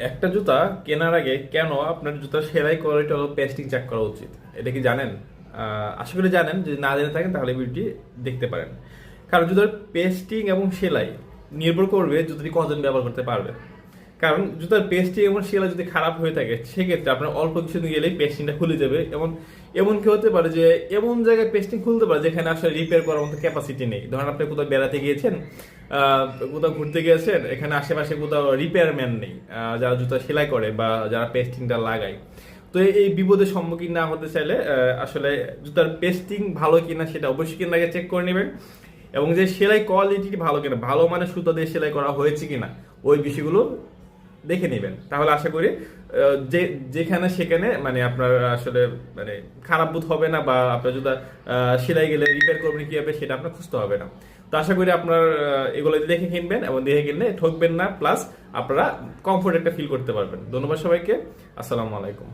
একটা জুতা কেনার আগে কেন আপনার জুতার সেলাই কোয়ালিটি হলো পেস্টিং চেক করা উচিত, এটা কি জানেন? আশা করি জানেন। যদি না জেনে থাকেন তাহলে ভিডিওটি দেখতে পারেন। কারণ জুতার পেস্টিং এবং সেলাই নির্ভর করবে জুতাটি কতদিন ব্যবহার করতে পারবে। কারণ জুতার পেস্টিং এবং সেলাই যদি খারাপ হয়ে থাকে সেক্ষেত্রে আপনার অল্প কিছুদিন গেলেই পেস্টিংটা খুলে যাবে। এমন কি হতে পারে যে এমন জায়গায় পেস্টিং খুলতে পারে যেখানে আসলে রিপেয়ার করার মতো ক্যাপাসিটি নেই। ধরেন আপনি কোথাও বেড়াতে গিয়েছেন, কোথাও ঘুরতে গিয়েছেন, এখানে আশেপাশে কোথাও রিপেয়ারম্যান নেই যারা জুতা সেলাই করে বা যারা পেস্টিংটা লাগায়। তো এই বিপদের সম্মুখীন না হতে চাইলে আসলে জুতার পেস্টিং ভালো কিনা সেটা অবশ্যই কিনা আগে চেক করে নেবেন, এবং যে সেলাই কোয়ালিটি ভালো কিনা, ভালো মানে সুতা দিয়ে সেলাই করা হয়েছে কিনা ওই বিষয়গুলো দেখে নেবেন। তাহলে আশা করি যে যেখানে সেখানে মানে আপনার আসলে মানে খারাপ বোধ হবে না, বা আপনার জুতা সেলাই গেলে রিপেয়ার করবেন কিভাবে সেটা আপনার খুঁজতে হবে না। তো আশা করি আপনার এগুলো দেখে কিনবেন, এবং দেখে কিনলে ঠকবেন না, প্লাস আপনারা কমফোর্ট একটা ফিল করতে পারবেন। ধন্যবাদ সবাইকে। আসসালামু আলাইকুম।